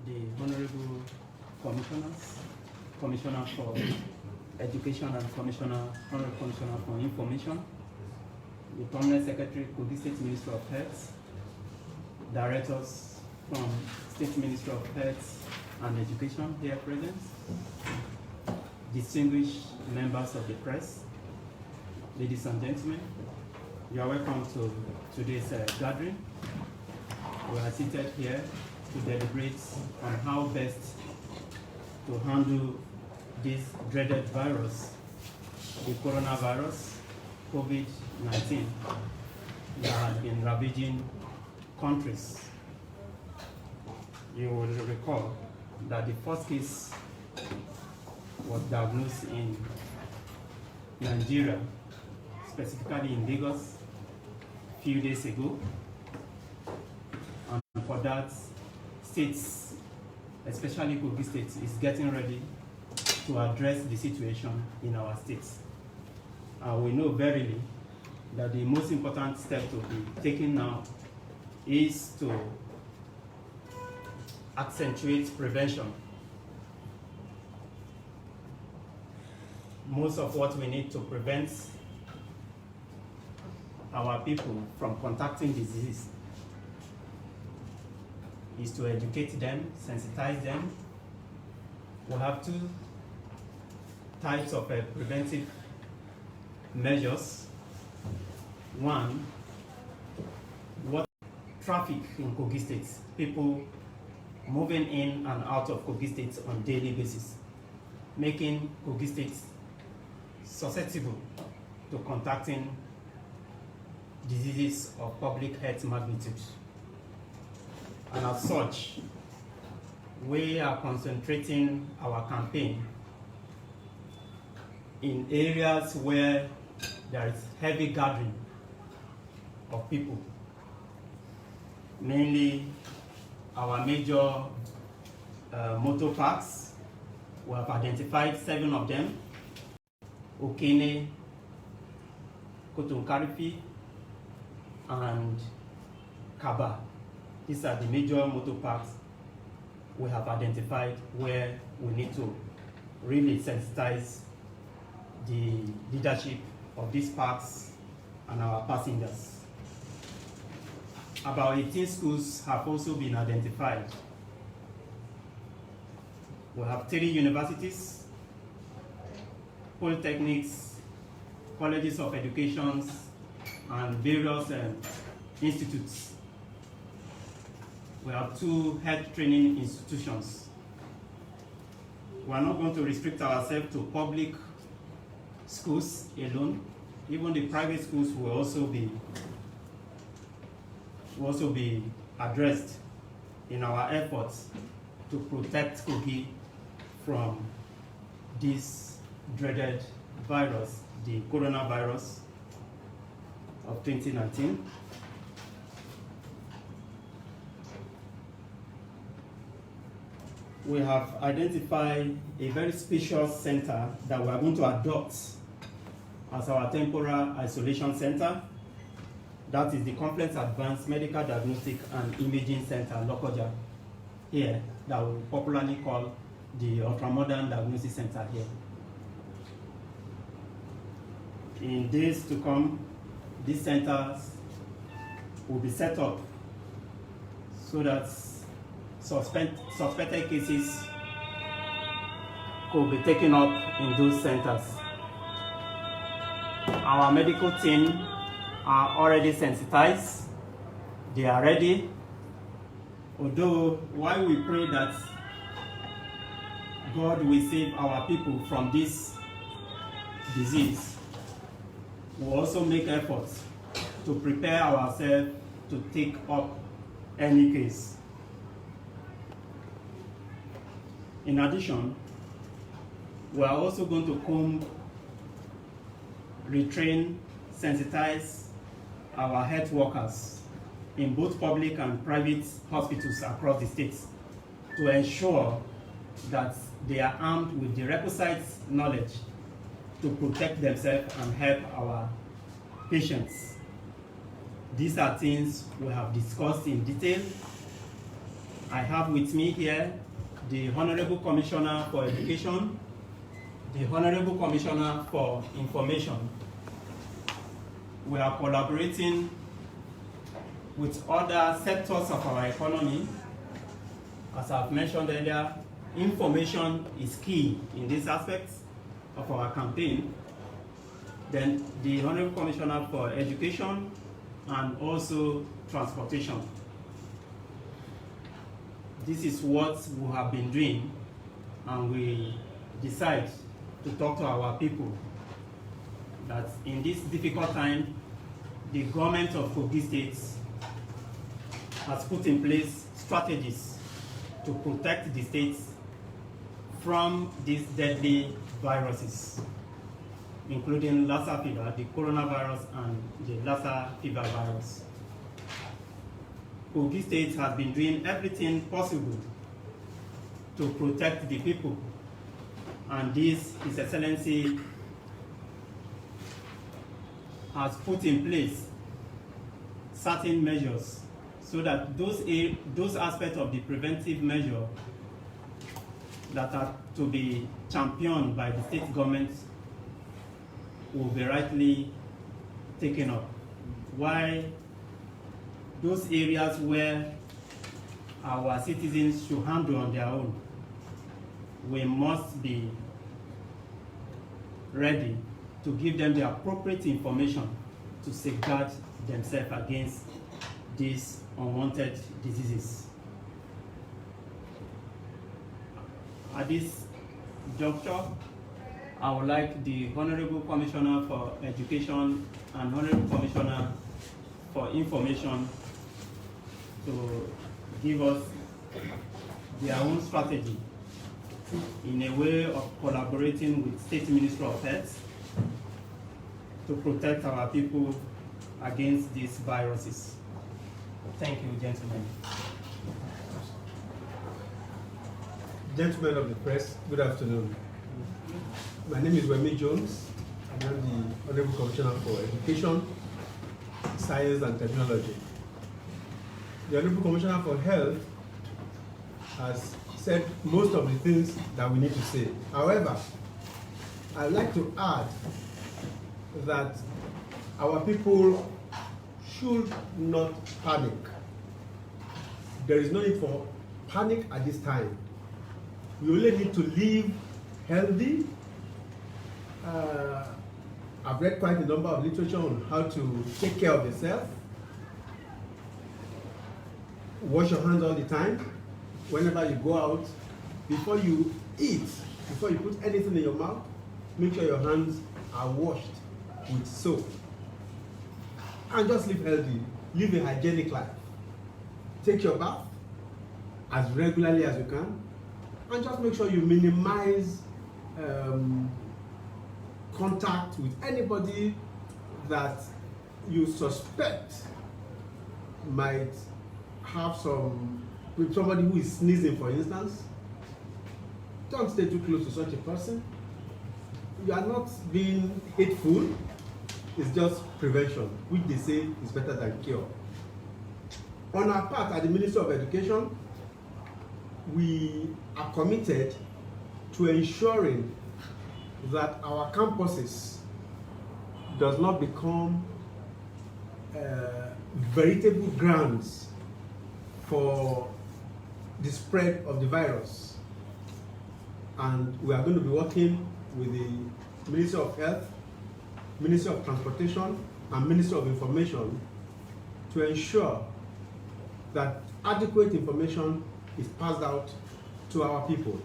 the Honorable Commissioners, Commissioner for Education and Honorable Commissioner for Information, the Permanent Secretary, Kogi State Ministry of Health, directors from State Ministry of Health and Education here present, distinguished members of the press, ladies and gentlemen, you are welcome to today's gathering. We are seated here to deliberate on how best to handle this dreaded virus, the coronavirus, COVID-19, that has been ravaging countries. You will recall that the first case was diagnosed in Nigeria, specifically in Lagos, a few days ago. And for that, states, especially Kogi State, is getting ready to address the situation in our states. We know verily that the most important step to be taken now is to accentuate prevention. Most of what we need to prevent our people from contacting disease is to educate them, sensitize them. We have two types of preventive measures. One, what traffic in Kogi State, people moving in and out of Kogi State on daily basis, making Kogi State susceptible to contacting diseases of public health magnitude. And as such, we are concentrating our campaign in areas where there is heavy gathering of people, mainly our major motor parks. We have identified 7 of them: Okene, Kotonkarifi, and Kaba. These are the major motor parks we have identified where we need to really sensitize the leadership of these parks and our passengers. About 18 schools have also been identified. We have 3 universities, polytechnics, colleges of education, and various institutes. We have 2 health training institutions. We are not going to restrict ourselves to public schools alone. Even the private schools will also be addressed in our efforts to protect Kogi from this dreaded virus, the coronavirus of 2019. We have identified a very spacious center that we are going to adopt as our temporary isolation center. That is the Complex Advanced Medical Diagnostic and Imaging Center, Lokoja, here, that we popularly call the Ultramodern Diagnosis Center here. In days to come, these centers will be set up so that suspected cases could be taken up in those centers. Our medical team are already sensitized. They are ready. Although, while we pray that God will save our people from this disease, we also make efforts to prepare ourselves to take up any case. In addition, we are also going to retrain, sensitize our health workers in both public and private hospitals across the states to ensure that they are armed with the requisite knowledge to protect themselves and help our patients. These are things we have discussed in detail I have with me here the Honorable Commissioner for Education, the Honorable Commissioner for Information. We are collaborating with other sectors of our economy. As I've mentioned earlier, information is key in this aspect of our campaign. Then the Honorable Commissioner for Education and also Transportation. This is what we have been doing, and we decide to talk to our people that in this difficult time, the government of Kogi State has put in place strategies to protect the state from these deadly viruses, including Lassa fever, the coronavirus, and the Lassa fever virus. Kogi State has been doing everything possible to protect the people, and this, His Excellency has put in place certain measures so that those aspects of the preventive measure that are to be championed by the state government will be rightly taken up. While those areas where our citizens should handle on their own, we must be ready to give them the appropriate information to safeguard themselves against these unwanted diseases. At this juncture, I would like the Honorable Commissioner for Education and Honorable Commissioner for Information to give us their own strategy in a way of collaborating with State Ministry of Health to protect our people against these viruses. Thank you, gentlemen. Gentlemen of the press, good afternoon. My name is Wemi Jones, and I'm the Honorable Commissioner for Education, Science and Technology. The Honorable Commissioner for Health has said most of the things that we need to say. However, I'd like to add that our people should not panic. There is no need for panic at this time. We only need to live healthy. I've read quite a number of literature on how to take care of yourself. Wash your hands all the time. Whenever you go out, before you eat, before you put anything in your mouth, make sure your hands are washed with soap. And just live healthy. Live a hygienic life. Take your bath as regularly as you can. And just make sure you minimize contact with anybody that you suspect might have with somebody who is sneezing, for instance. Don't stay too close to such a person. You are not being hateful. It's just prevention, which they say is better than cure. On our part at the Ministry of Education, we are committed to ensuring that our campuses does not become veritable grounds for the spread of the virus. And we are going to be working with the Ministry of Health, Ministry of Transportation, and Ministry of Information to ensure that adequate information is passed out to our people.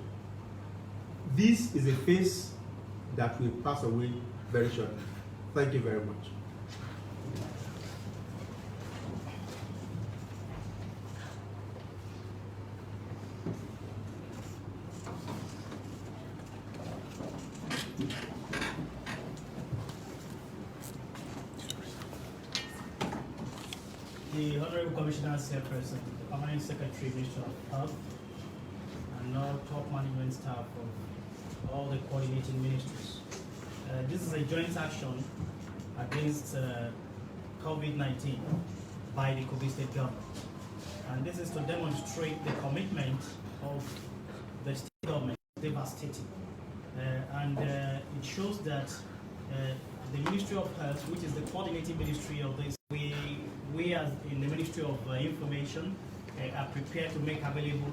This is a phase that will pass away very shortly. Thank you very much. The Honorable Commissioner, Chairperson, the Permanent Secretary, Minister of Health, and all top management staff of all the coordinating ministries. This is a joint action against COVID-19 by the Kogi State government. And this is to demonstrate the commitment of the state government, devastating. It shows that the Ministry of Health, which is the coordinating ministry of this, we as in the Ministry of Information are prepared to make available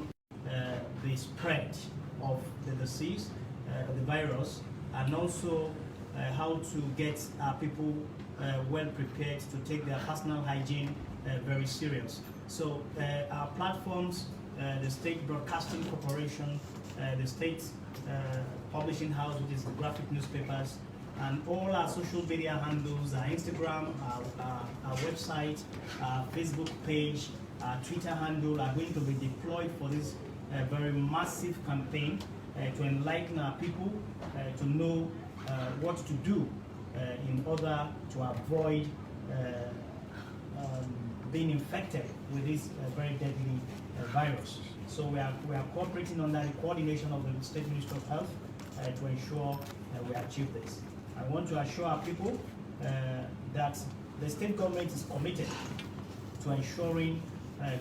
the spread of the disease, the virus, and also how to get people well prepared to take their personal hygiene very serious. So our platforms, the State Broadcasting Corporation, the State Publishing House, which is the graphic newspapers, and all our social media handles, our Instagram, our website, our Facebook page, our Twitter handle are going to be deployed for this very massive campaign to enlighten our people to know what to do in order to avoid being infected with this very deadly virus. So we are cooperating under the coordination of the State Ministry of Health to ensure we achieve this. I want to assure our people that the state government is committed to ensuring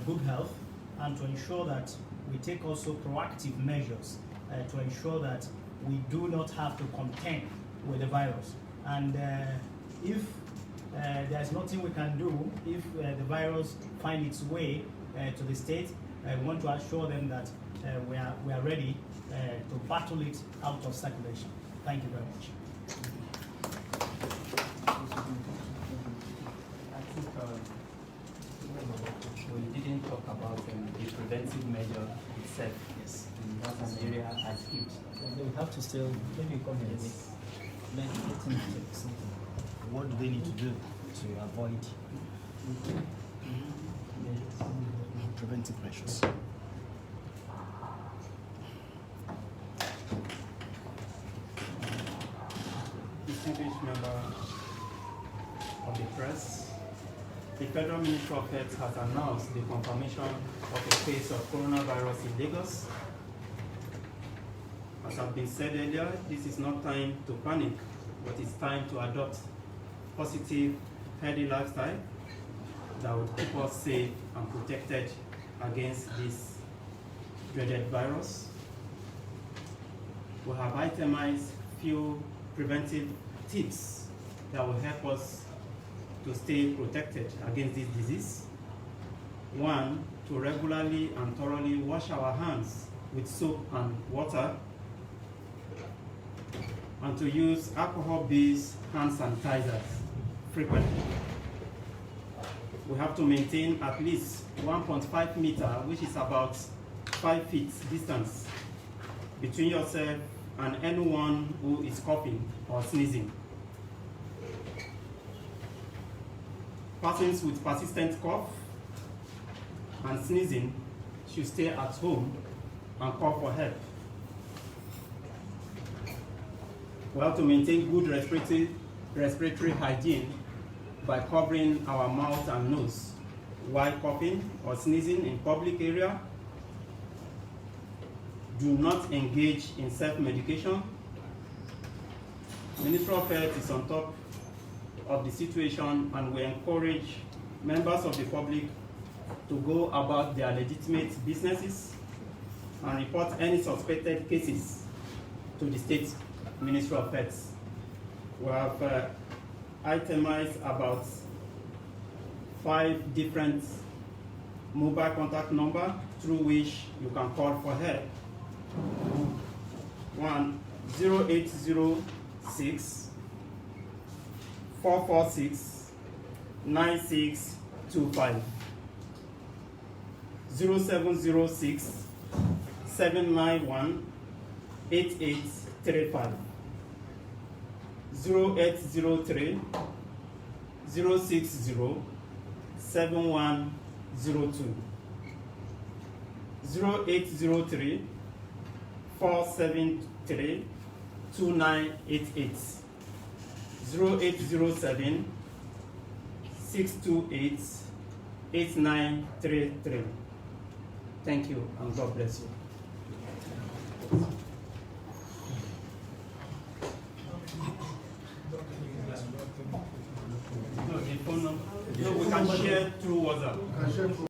good health and to ensure that we take also proactive measures to ensure that we do not have to contend with the virus. And if there's nothing we can do, if the virus finds its way to the state, I want to assure them that we are ready to battle it out of circulation. Thank you very much. I think we didn't talk about the preventive measure itself. Yes. And that's an area I skipped. We have to still maybe comment. Let him take something. What do they need to do to avoid preventive measures? Distinguished member of the press, the Federal Ministry of Health has announced the confirmation of a case of coronavirus in Lagos. As has been said earlier, this is not time to panic, but it's time to adopt positive, healthy lifestyle that would keep us safe and protected against this dreaded virus. We have itemized few preventive tips that will help us to stay protected against this disease. One, to regularly and thoroughly wash our hands with soap and water, and to use alcohol-based hand sanitizers frequently. We have to maintain at least 1.5 meter, which is about 5 feet distance between yourself and anyone who is coughing or sneezing. Persons with persistent cough and sneezing should stay at home and call for help. We have to maintain good respiratory hygiene by covering our mouth and nose while coughing or sneezing in public area. Do not engage in self-medication. Ministry of Health is on top of the situation, and we encourage members of the public to go about their legitimate businesses and report any suspected cases to the State Ministry of Health. We have itemized about 5 different mobile contact numbers through which you can call for help. 1 0806 446 9625, 0706 791 8835, 0803 060 7102, 0803 473 2988, 0807 628 8933. Thank you, and God bless you. No, the phone number. No, we can share through WhatsApp.